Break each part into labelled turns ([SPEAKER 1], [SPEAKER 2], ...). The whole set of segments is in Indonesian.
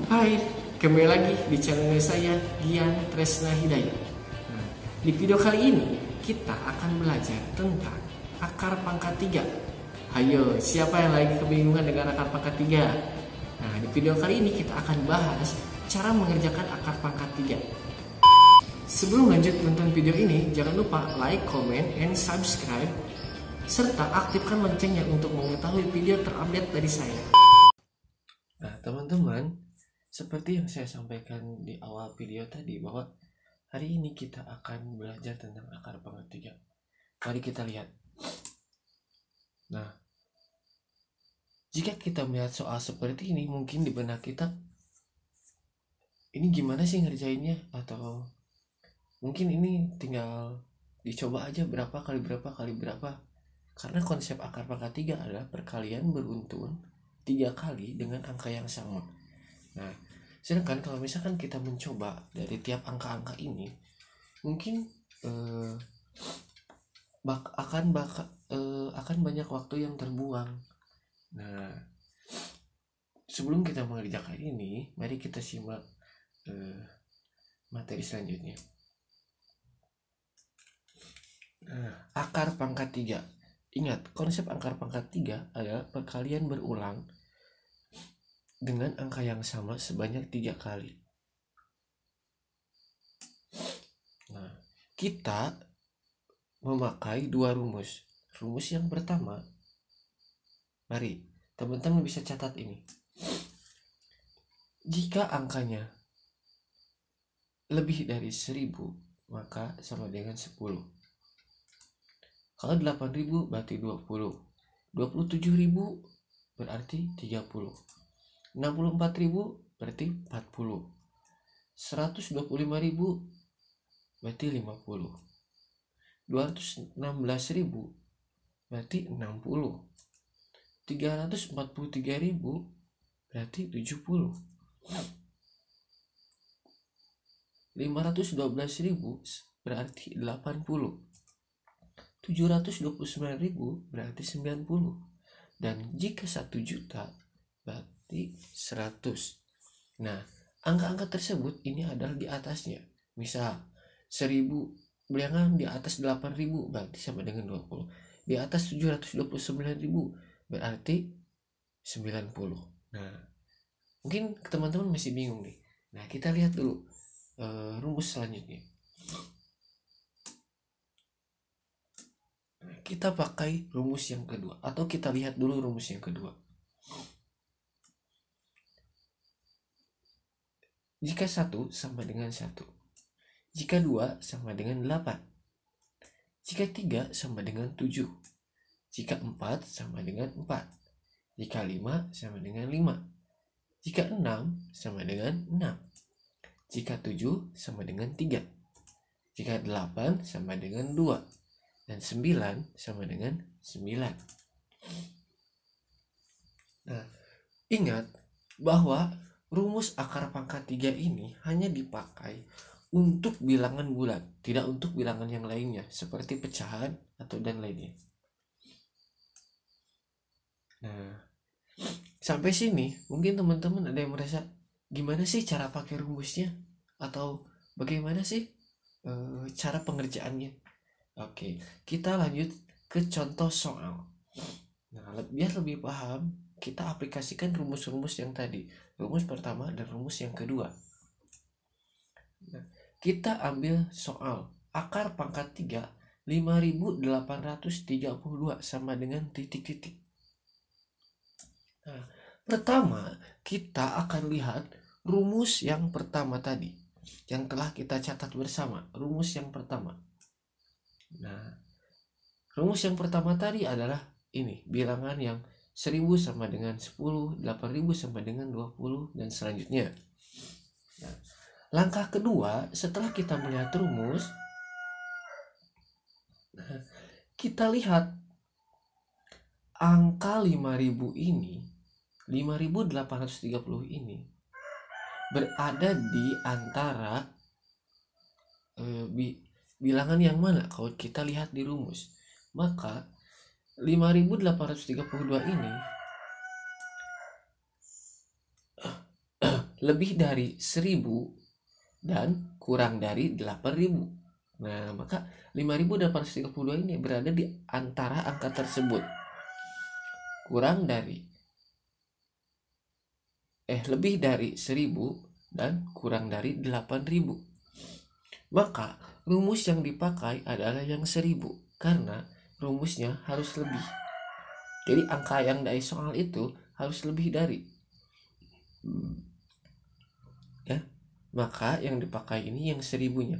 [SPEAKER 1] Hai, kembali lagi di channel saya Gian Tresna Hidayat. Nah, di video kali ini kita akan belajar tentang akar pangkat 3. Ayo, siapa yang lagi kebingungan dengan akar pangkat 3? Nah, di video kali ini kita akan bahas cara mengerjakan akar pangkat 3. Sebelum lanjut nonton video ini, jangan lupa like, comment, and subscribe serta aktifkan loncengnya untuk mengetahui video terupdate dari saya. Nah, teman-teman, seperti yang saya sampaikan di awal video tadi, bahwa hari ini kita akan belajar tentang akar pangkat 3. Mari kita lihat. Nah, jika kita melihat soal seperti ini, mungkin di benak kita, ini gimana sih ngerjainnya? Atau mungkin ini tinggal dicoba aja berapa kali berapa. Karena konsep akar pangkat 3 adalah perkalian beruntun 3 kali dengan angka yang sama. Nah, sedangkan kalau misalkan kita mencoba dari tiap angka-angka ini, mungkin akan banyak waktu yang terbuang. Nah, sebelum kita mengerjakan ini, mari kita simak materi selanjutnya. Nah, akar pangkat 3. Ingat, konsep akar pangkat 3 adalah perkalian berulang dengan angka yang sama sebanyak 3 kali. Nah, kita memakai 2 rumus. Rumus yang pertama, mari teman-teman bisa catat ini. Jika angkanya lebih dari 1000, maka sama dengan 10. Kalau 8000 berarti 20. 27000 berarti 30. 64000 berarti 40. 125.000 berarti 50. 216.000 berarti 60. 343.000 berarti 70. 512.000 berarti 80. 729.000 berarti 90. Dan jika 1 juta berarti 100. Nah, angka-angka tersebut ini adalah di atasnya. Misal 1000 bilangan di atas 8000 berarti sama dengan 20. Di atas 729.000 berarti 90. Nah, mungkin teman-teman masih bingung nih. Nah, kita lihat dulu rumus selanjutnya. Kita pakai rumus yang kedua, atau kita lihat dulu rumus yang kedua. Jika 1 sama dengan 1, jika 2 sama dengan 8, jika 3 sama dengan 7, jika 4 sama dengan 4, jika 5 sama dengan 5, jika 6 sama dengan 6, jika 7 sama dengan 3, jika 8 sama dengan 2, dan 9 sama dengan 9. Nah, ingat bahwa rumus akar pangkat 3 ini hanya dipakai untuk bilangan bulat, tidak untuk bilangan yang lainnya seperti pecahan atau dan lainnya. Nah, sampai sini mungkin teman-teman ada yang merasa, gimana sih cara pakai rumusnya? Atau bagaimana sih cara pengerjaannya? Oke, kita lanjut ke contoh soal. Nah, biar lebih paham, kita aplikasikan rumus-rumus yang tadi, rumus pertama dan rumus yang kedua. Nah, kita ambil soal akar pangkat 3 5832 sama dengan titik-titik. Nah, pertama kita akan lihat rumus yang pertama tadi yang telah kita catat bersama. Rumus yang pertama. Nah, rumus yang pertama tadi adalah ini, bilangan yang 1000 sama dengan 10, 8000 sama dengan 20, dan selanjutnya. Nah, langkah kedua setelah kita melihat rumus, nah, kita lihat angka 5000 ini, 5830 ini berada di antara bilangan yang mana kalau kita lihat di rumus. Maka 5832 ini lebih dari 1000 dan kurang dari 8000. Nah, maka 5832 ini berada di antara angka tersebut. Lebih dari 1000 dan kurang dari 8000. Maka rumus yang dipakai adalah yang 1000 karena rumusnya harus lebih. Jadi angka yang dari soal itu harus lebih dari. Ya, maka yang dipakai ini yang 1000-nya.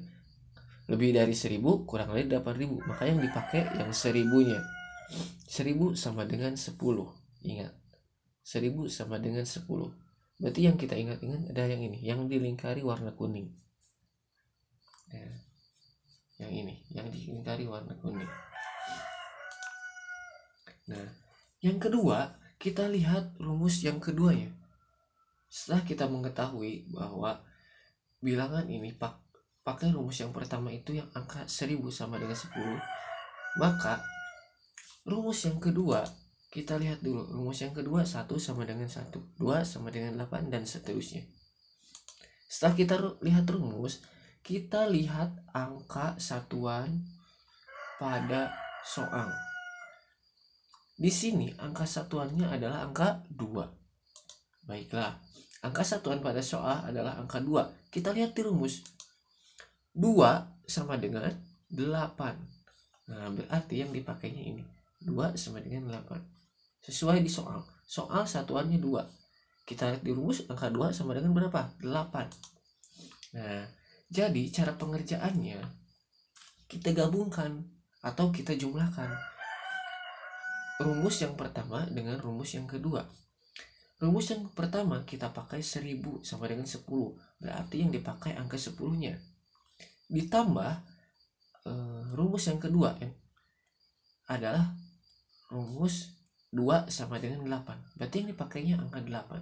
[SPEAKER 1] Lebih dari 1000 kurang dari 8000, maka yang dipakai yang 1000-nya. 1000 sama dengan 10. Ingat, 1000 sama dengan 10. Berarti yang kita ingat-ingat ada yang ini, yang dilingkari warna kuning. Nah, yang ini, yang dilingkari warna kuning. Nah, yang kedua, kita lihat rumus yang keduanya. Setelah kita mengetahui bahwa bilangan ini pakai rumus yang pertama itu yang angka 1000 sama dengan 10, maka rumus yang kedua, kita lihat dulu. Rumus yang kedua 1 sama dengan 1, 2 sama dengan 8, dan seterusnya. Setelah kita lihat rumus, kita lihat angka satuan pada soal. Di sini angka satuannya adalah angka 2. Baiklah, angka satuan pada soal adalah angka 2. Kita lihat di rumus. 2 sama dengan 8. Nah, berarti yang dipakainya ini 2 sama dengan 8. Sesuai di soal. Soal satuannya 2. Kita lihat di rumus, angka 2 sama dengan berapa? 8. Nah, jadi cara pengerjaannya kita gabungkan atau kita jumlahkan rumus yang pertama dengan rumus yang kedua. Rumus yang pertama kita pakai 1000 sama dengan 10. Berarti yang dipakai angka 10-nya. Ditambah rumus yang kedua adalah rumus 2 sama dengan 8. Berarti yang dipakainya angka 8.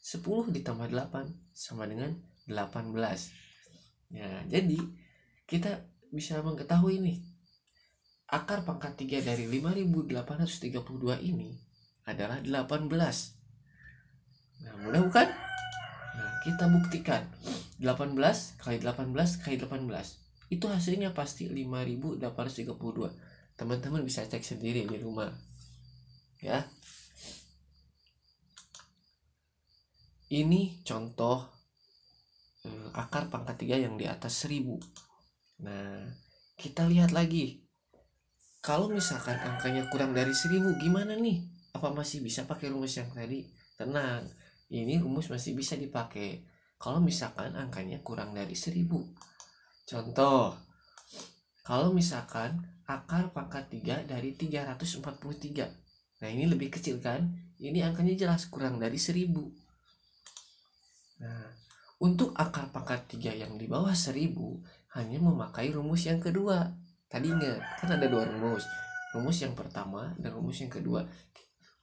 [SPEAKER 1] 10 ditambah 8 sama dengan 18. Ya, jadi kita bisa mengetahui nih, akar pangkat 3 dari 5832 ini adalah 18. Nah, mudah bukan? Nah, kita buktikan. 18 kali 18 kali 18. Itu hasilnya pasti 5832. Teman-teman bisa cek sendiri di rumah. Ya. Ini contoh akar pangkat 3 yang di atas 1000. Nah, kita lihat lagi. Kalau misalkan angkanya kurang dari 1000 gimana nih? Apa masih bisa pakai rumus yang tadi? Tenang, ini rumus masih bisa dipakai kalau misalkan angkanya kurang dari 1000. Contoh, kalau misalkan akar pangkat 3 dari 343. Nah, ini lebih kecil kan? Ini angkanya jelas kurang dari 1000. Nah, untuk akar pangkat 3 yang di bawah 1000 hanya memakai rumus yang kedua. Tadi ingat, kan ada 2 rumus. Rumus yang pertama dan rumus yang kedua.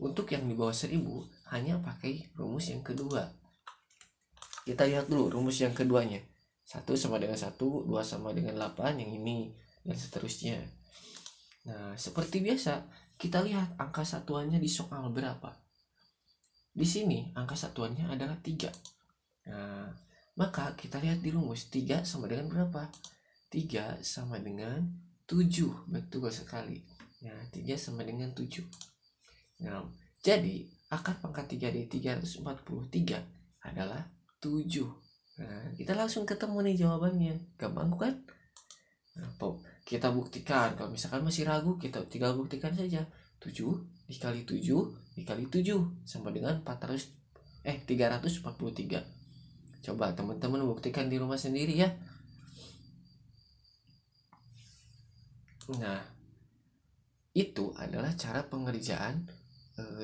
[SPEAKER 1] Untuk yang di bawah 1000 hanya pakai rumus yang kedua. Kita lihat dulu rumus yang keduanya. 1 sama dengan 1, 2 sama dengan 8, yang ini, dan seterusnya. Nah, seperti biasa, kita lihat angka satuannya di soal berapa. Di sini angka satuannya adalah 3. Nah, maka kita lihat di rumus 3 sama dengan berapa? 3 sama dengan 7. Betul sekali. Nah, 3 sama dengan 7. Nah, jadi akar pangkat 3 dari 343 adalah 7. Nah, kita langsung ketemu nih jawabannya. Gampang kan? Nah, kita buktikan. Kalau misalkan masih ragu, kita tinggal buktikan saja. 7 dikali 7 dikali 7 sama dengan 343. Coba teman-teman buktikan di rumah sendiri ya. Nah, itu adalah cara pengerjaan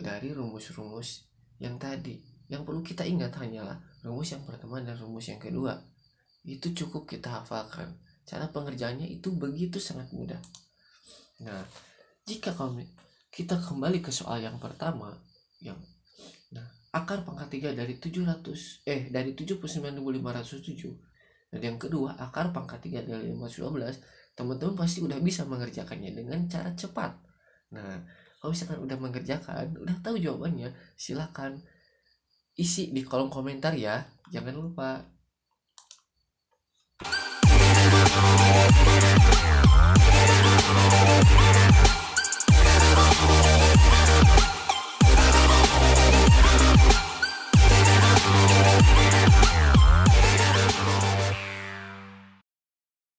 [SPEAKER 1] dari rumus-rumus yang tadi. Yang perlu kita ingat hanyalah rumus yang pertama dan rumus yang kedua. Itu cukup kita hafalkan. Cara pengerjaannya itu begitu sangat mudah. Nah, jika kita kembali ke soal yang pertama, akar pangkat 3 dari 79.507, dan yang kedua akar pangkat 3 dari 512, teman-teman pasti udah bisa mengerjakannya dengan cara cepat. Nah, kalau misalkan udah mengerjakan, udah tahu jawabannya, silakan isi di kolom komentar ya.
[SPEAKER 2] Jangan lupa